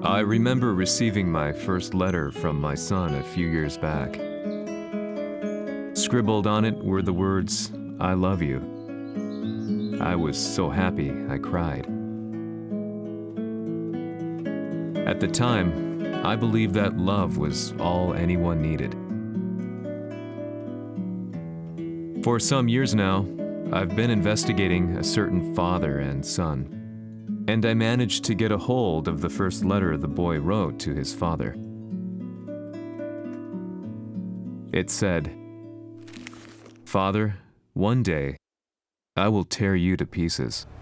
I remember receiving my first letter from my son a few years back. Scribbled on it were the words, "I love you." I was so happy I cried. At the time, I believed that love was all anyone needed. For some years now, I've been investigating a certain father and son, and I managed to get a hold of the first letter the boy wrote to his father. It said, "Father, one day, I will tear you to pieces." "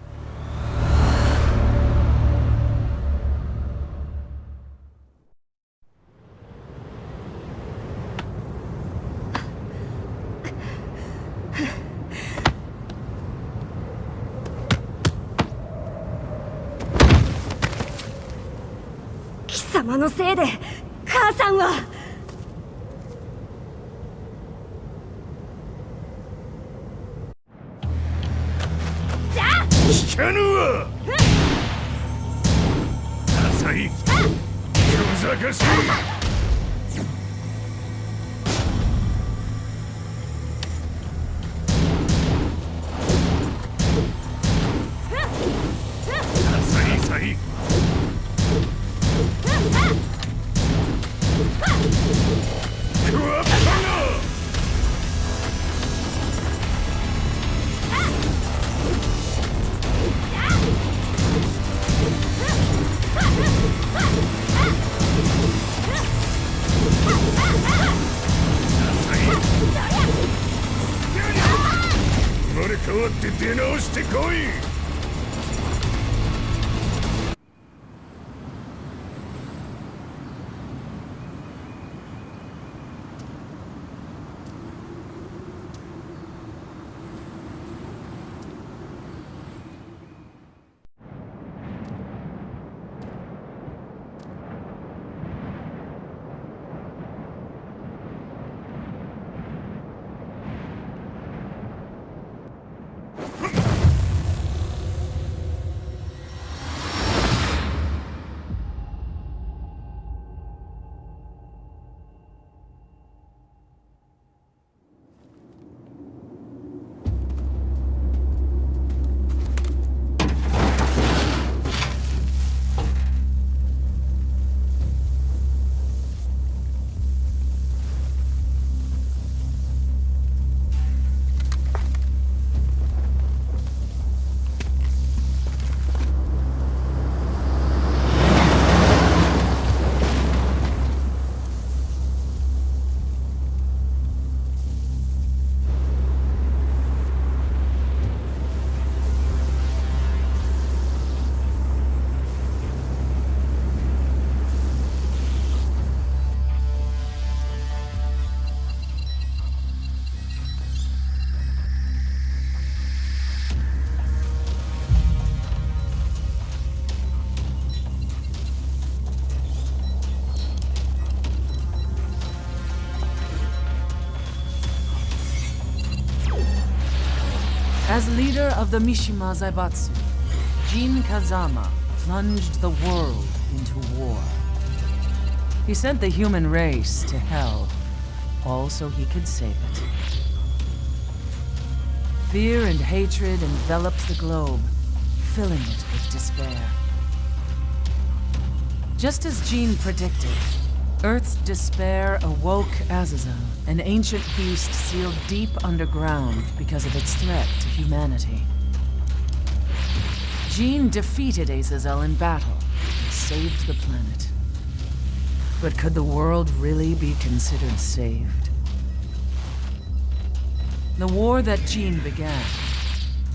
貴様のせいで母さんは..." 聞かぬわ。浅い。ふざかしい。生まれ変わって出直してこい。As leader of the Mishima Zaibatsu, Jin Kazama plunged the world into war. He sent the human race to hell, all so he could save it. Fear and hatred enveloped the globe, filling it with despair. Just as Jin predicted, Earth's despair awoke Azazel, an ancient beast sealed deep underground because of its threat to humanity. Jin defeated Azazel in battle and saved the planet. But could the world really be considered saved? The war that Jin began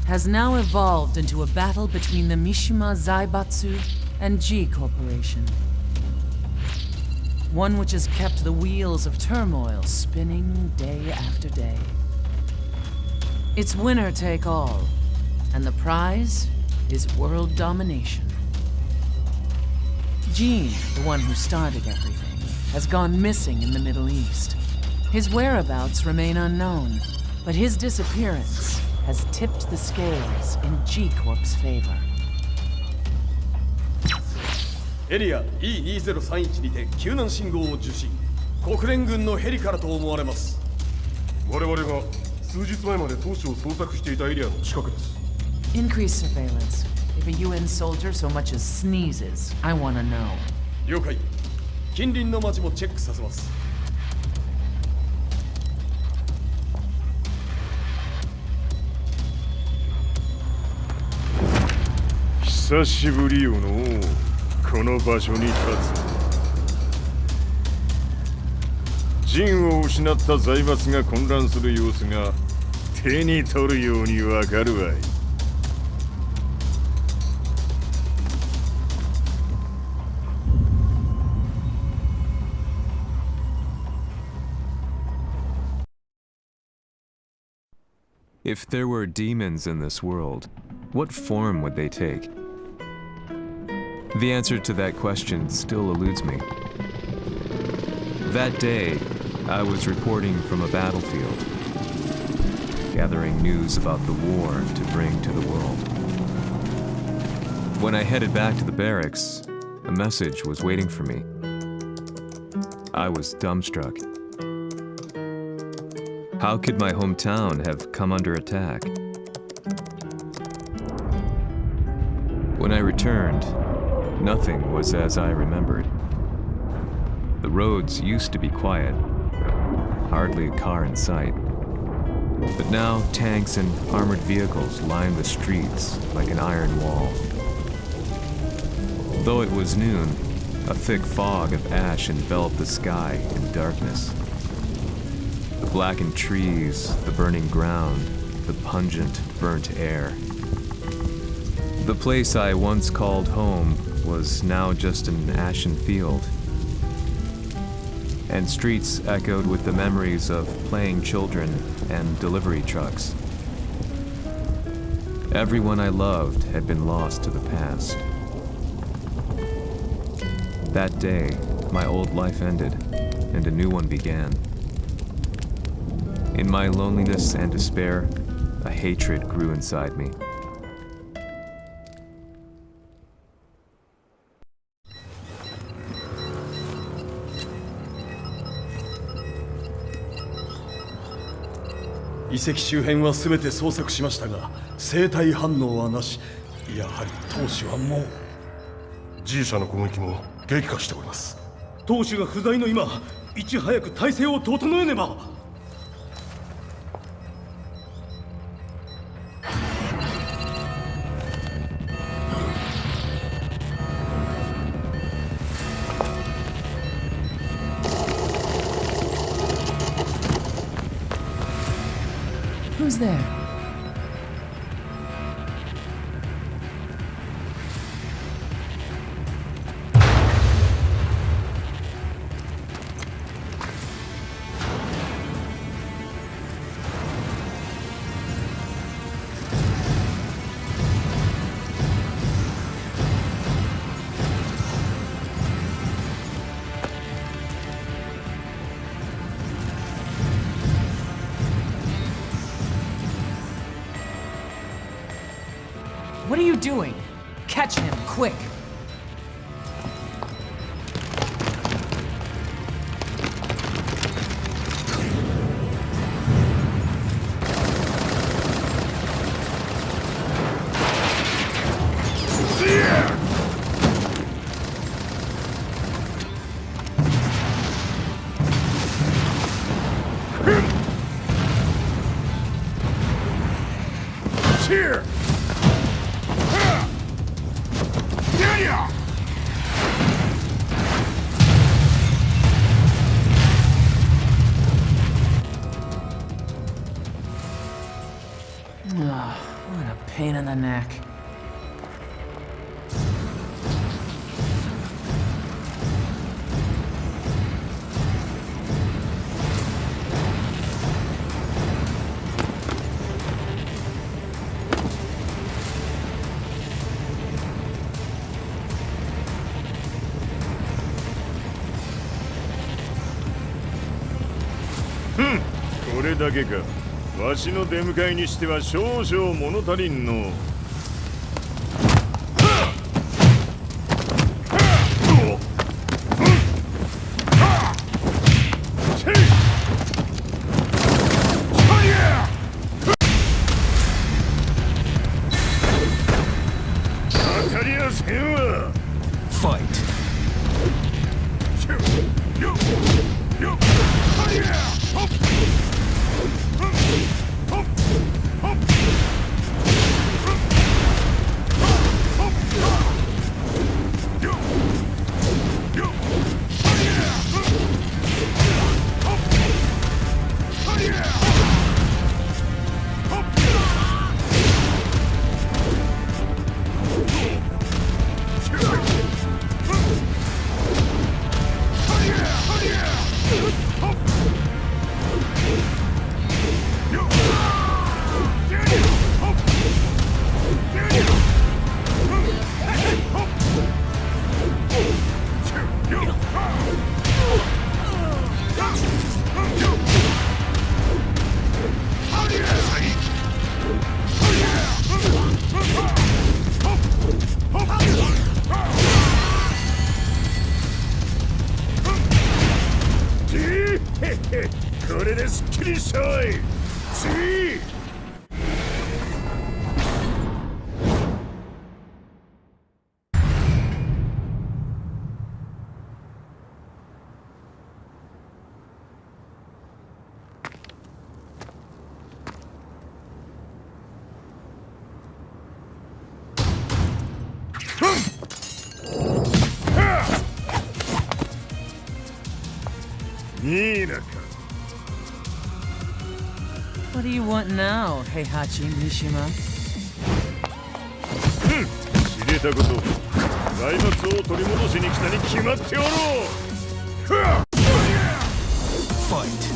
has now evolved into a battle between the Mishima Zaibatsu and G Corporation. One which has kept the wheels of turmoil spinning day after day. It's winner take all, and the prize is world domination. Jin, the one who started everything, has gone missing in the Middle East. His whereabouts remain unknown, but his disappearance has tipped the scales in G Corp's favor. エリア E2031 にて救難信号を受信。国連軍のヘリからと思われます。我々が数日前まで当初を捜索していたエリアの近くです。 Increase surveillance. If a UN soldier so much as sneezes, I want to know. 了解。近隣の町もチェックさせます。久しぶりよのこの場所に立つ。陣を失った財閥が混乱する様子が手に取るようにわかるわい。If there were demons in this world, what form would they take? The answer to that question still eludes me. That day, I was reporting from a battlefield, gathering news about the war to bring to the world. When I headed back to the barracks, a message was waiting for me. I was dumbstruck. How could my hometown have come under attack? When I returned, nothing was as I remembered. The roads used to be quiet, hardly a car in sight. But now tanks and armored vehicles lined the streets like an iron wall. Though it was noon, a thick fog of ash enveloped the sky in darkness. The blackened trees, the burning ground, the pungent, burnt air. The place I once called home was now just an ashen field. And streets echoed with the memories of playing children and delivery trucks. Everyone I loved had been lost to the past. That day, my old life ended, and a new one began. In my loneliness and despair, a hatred grew inside me.「遺跡周辺は全て捜索しましたが生体反応はなし。やはり当主はもう G 社の攻撃も激化しております。当主が不在の今いち早く体制を整えねば。Who's there? What are you doing? Catch him, quick! Here! What a pain in the neck. Hmm. これだけか。わしの出迎えにしては少々物足りんの。Fight.これですっきりしたい。次。いいなか。What do you want now, Heihachi Mishima? 知れたこと。財閥を取り戻しに来たに決まっておろう。Fight.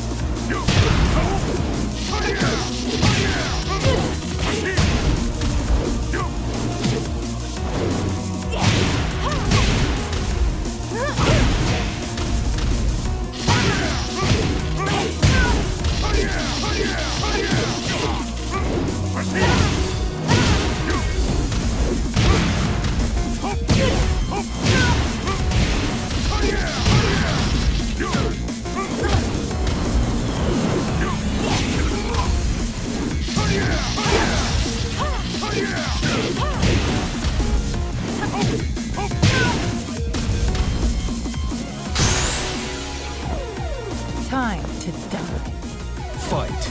Time to die. Fight.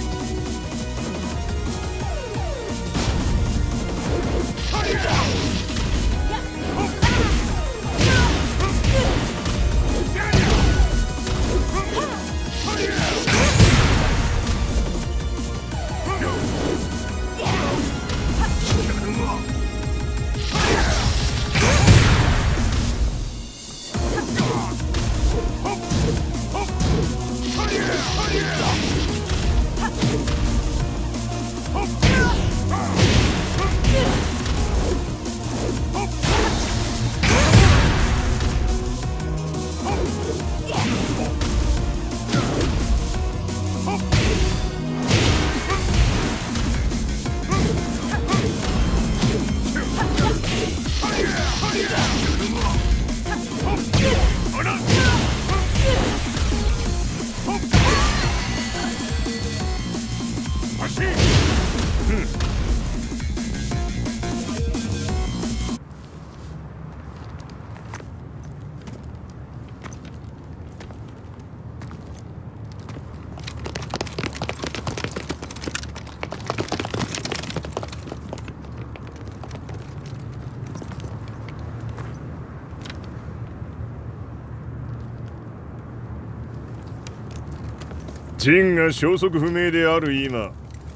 ジンが消息不明である今、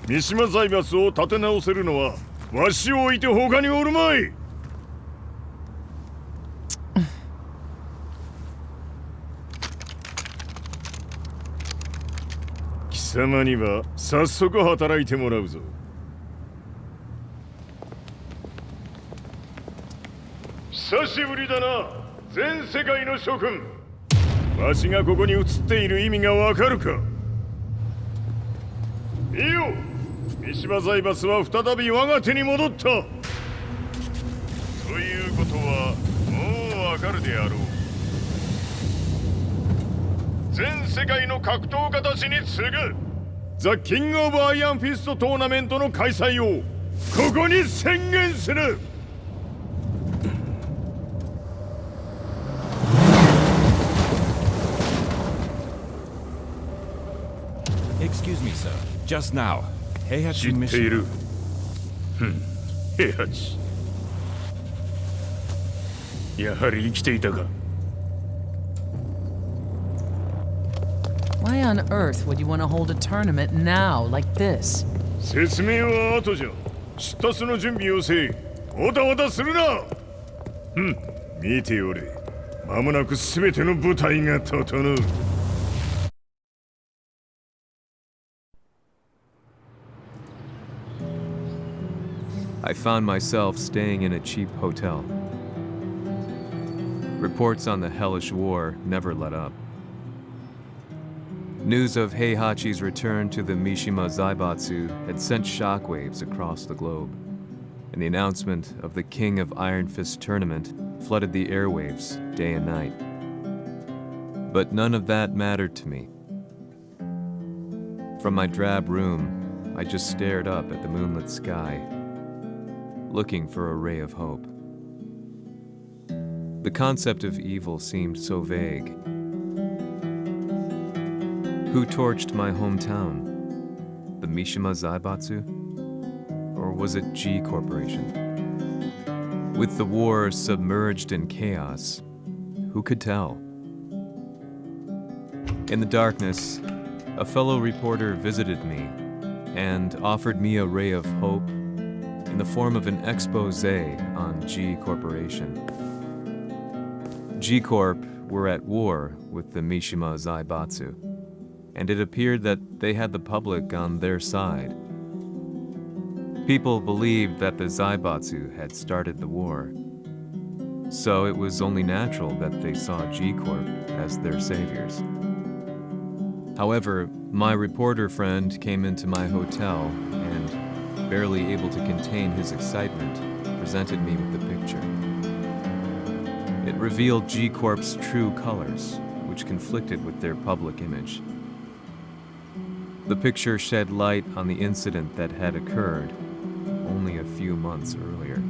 三島財閥を立て直せるのはわしを置いて他におるまい。貴様には早速働いてもらうぞ。久しぶりだな、全世界の諸君。わしがここに映っている意味がわかるか。いいよ、三島財閥は再び我が手に戻った。ということはもうわかるであろう。全世界の格闘家たちに次ぐザ・キング・オブ・アイアンフィストトーナメントの開催をここに宣言する。Excuse me, sir. Just now, 知 Heihachi ってい Mission. る。平八。やはり生きていたか。 Why on earth would you want to hold a tournament now, like this? 説明は後じゃ。出立の準備をせい。おたわたするな。見ておれ。間もなく全ての部隊が整う。 I found myself staying in a cheap hotel. Reports on the hellish war never let up. News of Heihachi's return to the Mishima Zaibatsu had sent shockwaves across the globe, and the announcement of the King of Iron Fist tournament flooded the airwaves day and night. But none of that mattered to me. From my drab room, I just stared up at the moonlit sky, looking for a ray of hope. The concept of evil seemed so vague. Who torched my hometown? The Mishima Zaibatsu? Or was it G Corporation? With the war submerged in chaos, who could tell? In the darkness, a fellow reporter visited me and offered me a ray of hope in the form of an expose on G Corporation. G Corp were at war with the Mishima Zaibatsu, and it appeared that they had the public on their side. People believed that the Zaibatsu had started the war, so it was only natural that they saw G Corp as their saviors. However, my reporter friend came into my hotel and, barely able to contain his excitement, presented me with the picture. It revealed G Corp's true colors, which conflicted with their public image. The picture shed light on the incident that had occurred only a few months earlier.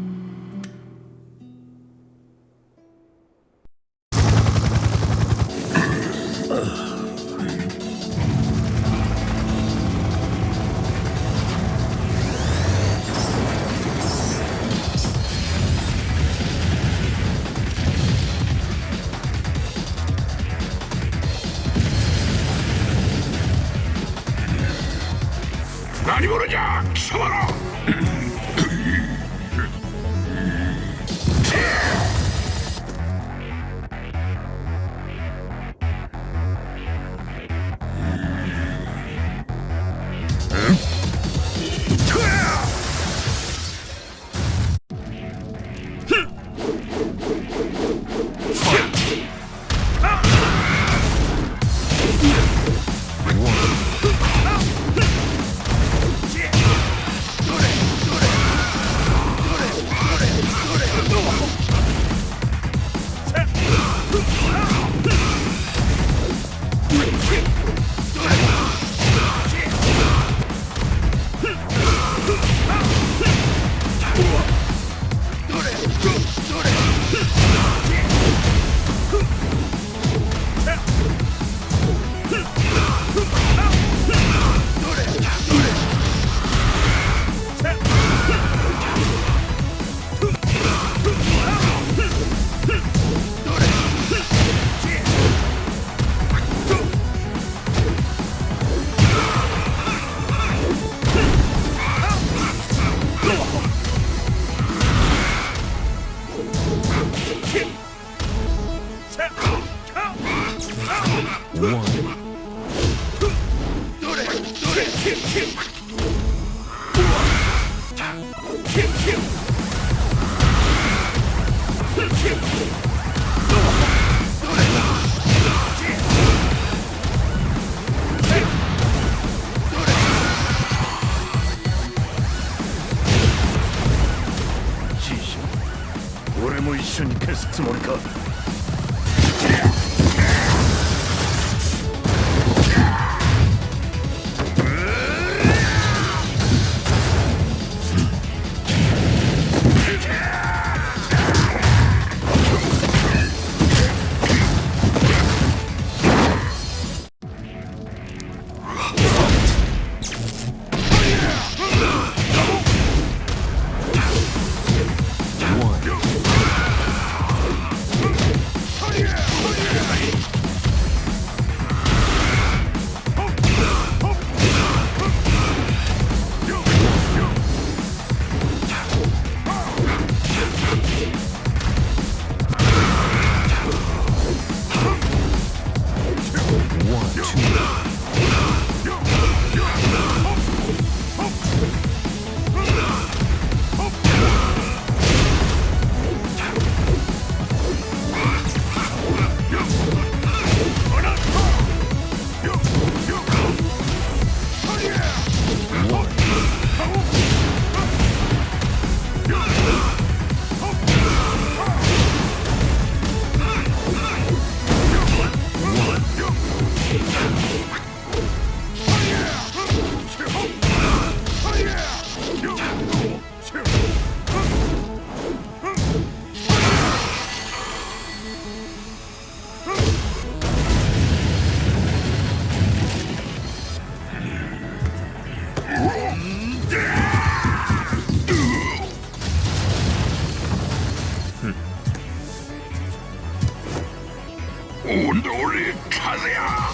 오노리 카즈야!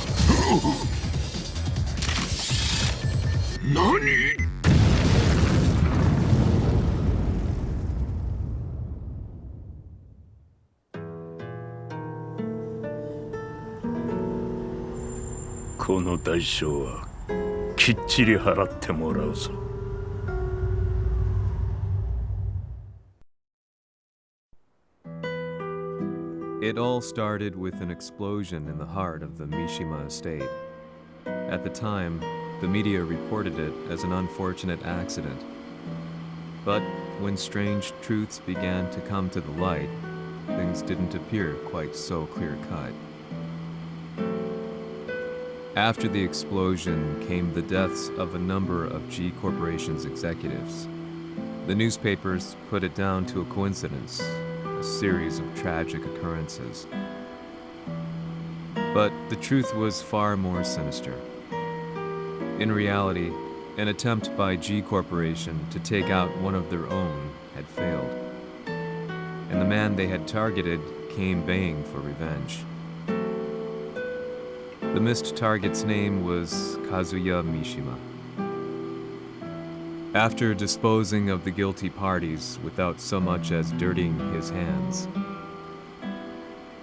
너니?この代償はきっちり払ってもらうぞ。It all started with an explosion in the heart of the Mishima estate. At the time, the media reported it as an unfortunate accident. But when strange truths began to come to the light, things didn't appear quite so clear-cut. After the explosion came the deaths of a number of G Corporation's executives. The newspapers put it down to a coincidence, a series of tragic occurrences. But the truth was far more sinister. In reality, an attempt by G Corporation to take out one of their own had failed, and the man they had targeted came baying for revenge. The missed target's name was Kazuya Mishima. After disposing of the guilty parties without so much as dirtying his hands,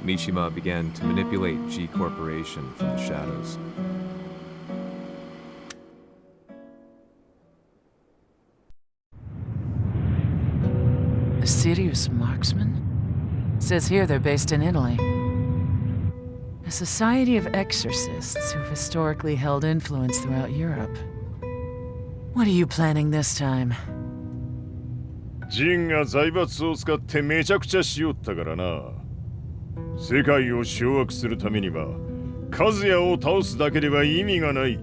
Mishima began to manipulate G Corporation from the shadows. A serious marksman? Says here they're based in Italy. A society of exorcists who've historically held influence throughout Europe. What are you planning this time? ジンが財閥を使ってめちゃくちゃしよったからな。世界を掌握するためには、カズヤを倒すだけでは意味がない。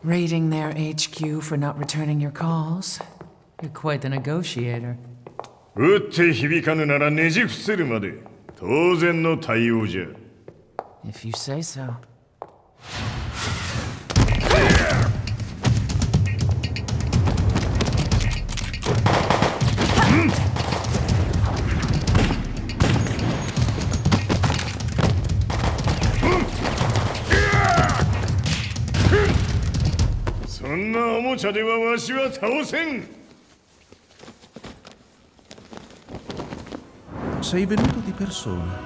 Raiding their HQ for not returning your calls? You're quite the negotiator. 撃って響かぬならねじ伏せるまで当然の対応じゃ。If you say so. Sei venuto di persona.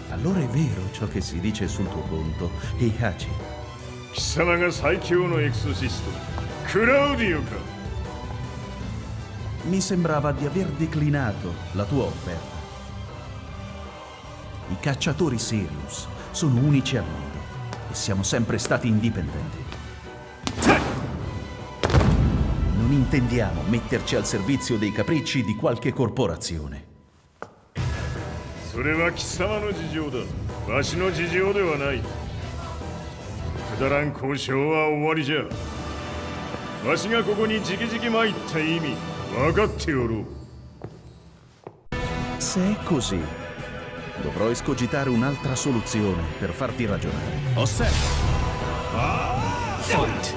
Allora è vero ciò che si dice sul tuo conto, Heihachi. 貴様が最強のエクソシスト、クラウディオか。Mi sembrava di aver declinato la tua offerta. I cacciatori Sirius sono unici al mondo e siamo sempre stati indipendenti. Non intendiamo metterci al servizio dei capricci di qualche corporazione. それは貴様の事情だ。わしの事情ではない。くだらん交渉は終わりじゃ。わしがここに直々参った意味分かっておろう。Se è così, dovrò escogitare un'altra soluzione per farti ragionare. Osserva! Fight!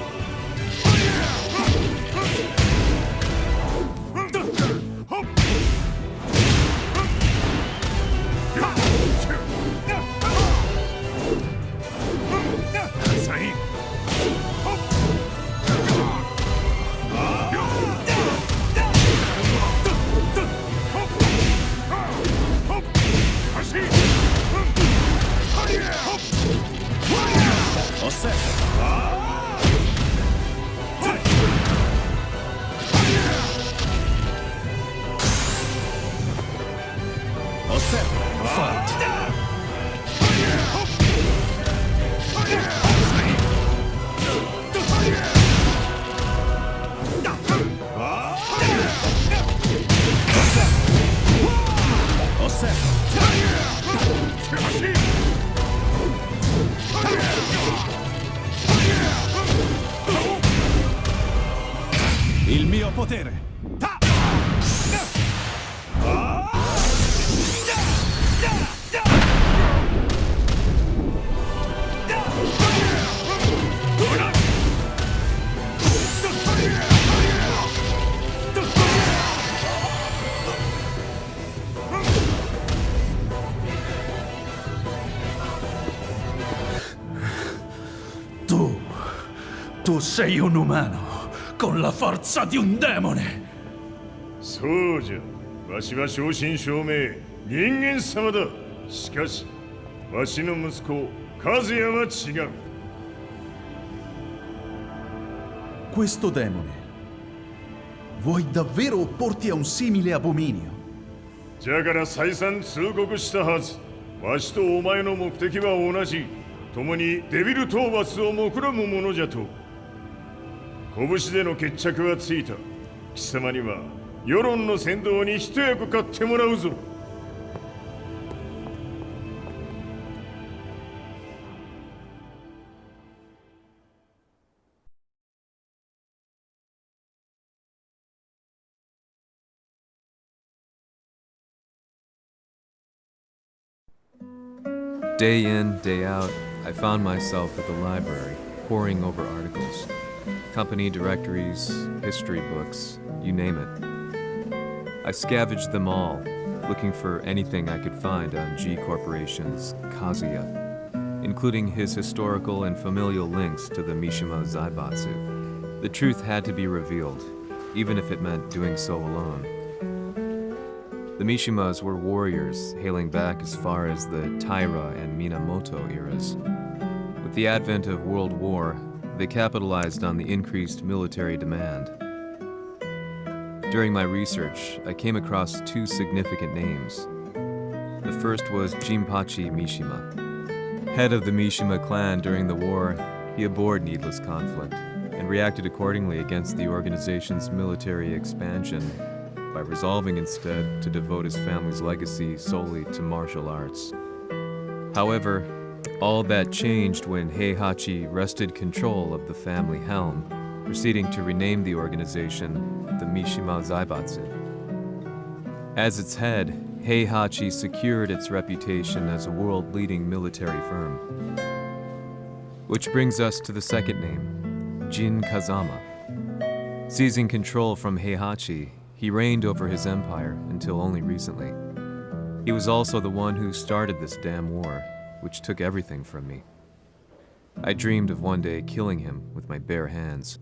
Osserva! Fight! potere! Ta! Tu sei un umano, con la forza di un demone! そうじゃ、わしは正真正銘人間様だ。しかしわしの息子和也は違う。 Questo demone, vuoi davvero opporti a un simile abominio? じゃから再三通告したはず。わしとお前の目的は同じ。共にデビル討伐を目論むものじゃと。拳での決着はついた。貴様には世論の先導に一役買ってもらうぞ。Day in, day out, I found myself at the library, poring over articles. Company directories, history books, you name it. I scavenged them all, looking for anything I could find on G Corporation's Kazuya, including his historical and familial links to the Mishima Zaibatsu. The truth had to be revealed, even if it meant doing so alone. The Mishimas were warriors hailing back as far as the Taira and Minamoto eras. With the advent of World War, they capitalized on the increased military demand. During my research, I came across two significant names. The first was Jinpachi Mishima. Head of the Mishima clan during the war, he abhorred needless conflict and reacted accordingly against the organization's military expansion by resolving instead to devote his family's legacy solely to martial arts. However, all that changed when Heihachi wrested control of the family helm, proceeding to rename the organization the Mishima Zaibatsu. As its head, Heihachi secured its reputation as a world-leading military firm. Which brings us to the second name, Jin Kazama. Seizing control from Heihachi, he reigned over his empire until only recently. He was also the one who started this damn war, which took everything from me. I dreamed of one day killing him with my bare hands.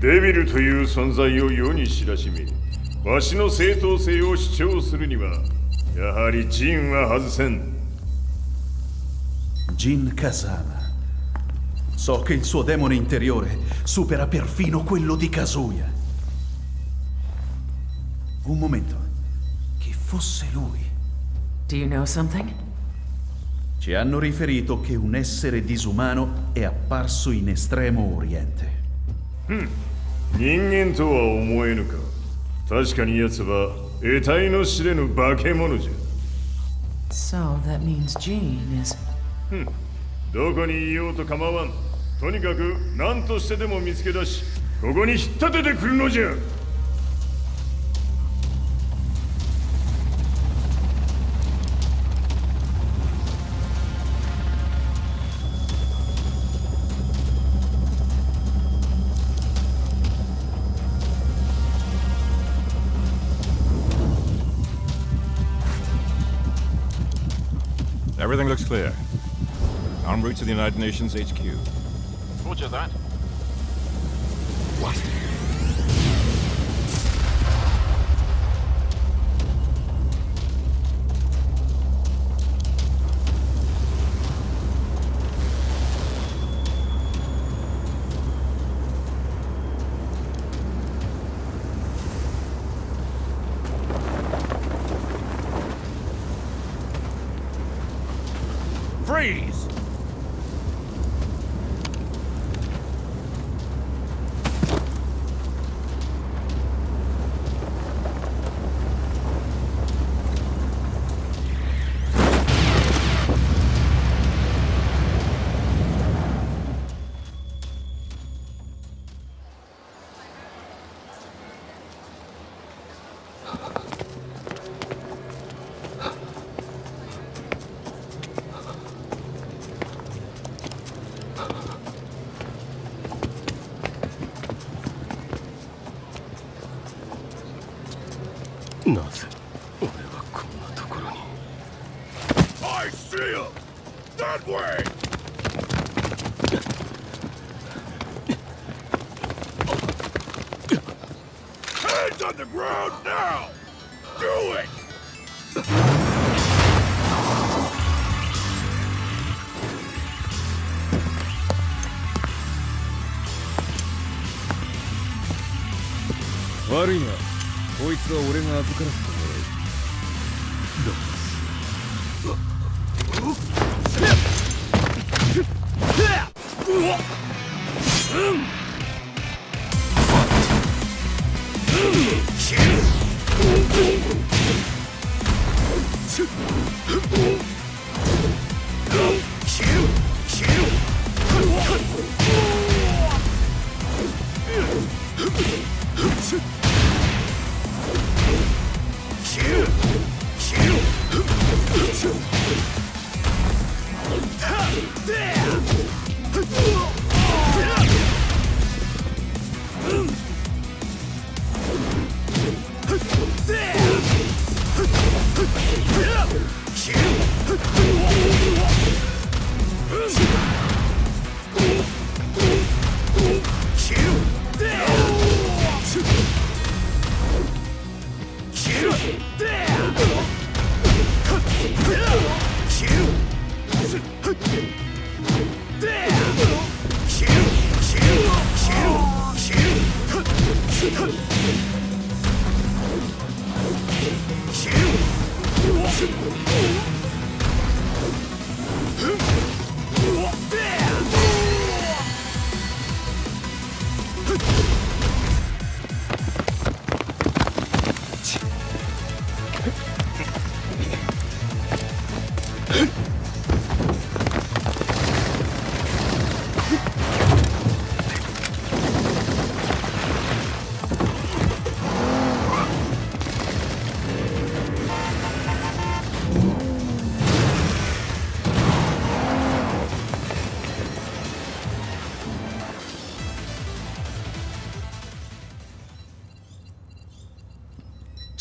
デビルという存在を世に知らしめ、わしの正当性を主張するには、やはりジンは外せん。Jin Kazama. So che il suo demone interiore supera perfino quello di Kazuya. Un momento. Chi fosse lui? Do you know something? Ci hanno riferito che un essere disumano è apparso in Estremo Oriente. 人間とは思えぬか。確かに奴は得体の知れぬ化け物じゃ。 So that means Jean is... どこにいようと構わん。とにかく何としてでも見つけ出し、ここに引っ立ててくるのじゃ。 Everything looks clear. En route to the United Nations HQ. Roger that. What? Freeze! なぜ俺はこんなところに。 I see him! That way! Hands on the ground now! Do it! 悪いな。こいつは俺が預からせてもら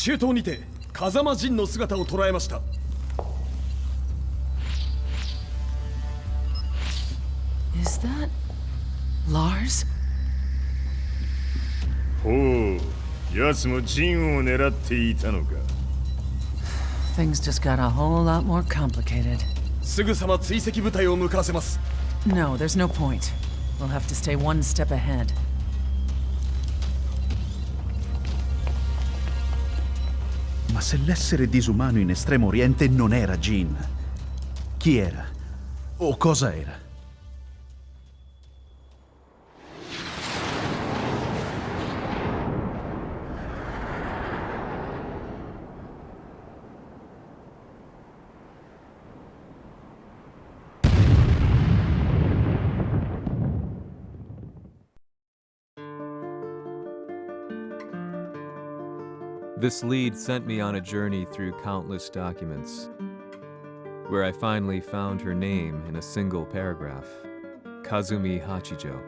中東にて風間陣の姿を捉えました。 Is that Lars? ほう、奴もジンを狙っていたのか。 Things just got a whole lot more complicated. すぐさま追跡部隊を向かわせます。 No, there's no point. We'll have to stay one step ahead. Ma se l'essere disumano in Estremo Oriente non era Jin, chi era? O cosa era? This lead sent me on a journey through countless documents, where I finally found her name in a single paragraph, Kazumi Hachijo.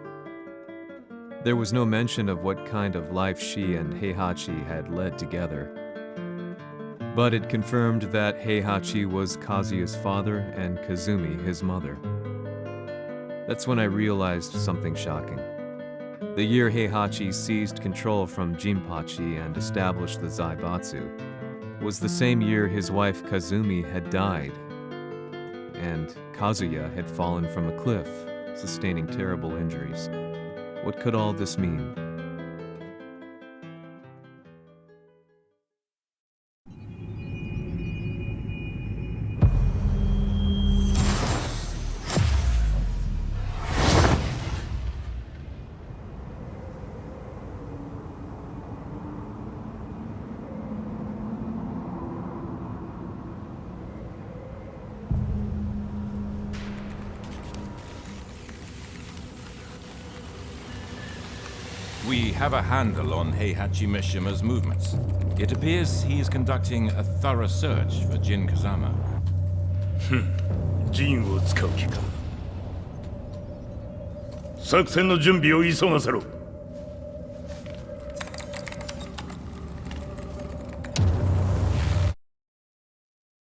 There was no mention of what kind of life she and Heihachi had led together, but it confirmed that Heihachi was Kazuya's father and Kazumi his mother. That's when I realized something shocking. The year Heihachi seized control from Jinpachi and established the Zaibatsu was the same year his wife Kazumi had died, and Kazuya had fallen from a cliff, sustaining terrible injuries. What could all this mean? We have a handle on Heihachi Mishima's movements. It appears he is conducting a thorough search for Jin Kazama. ジンを使う気か。作戦の準備を急がせろ。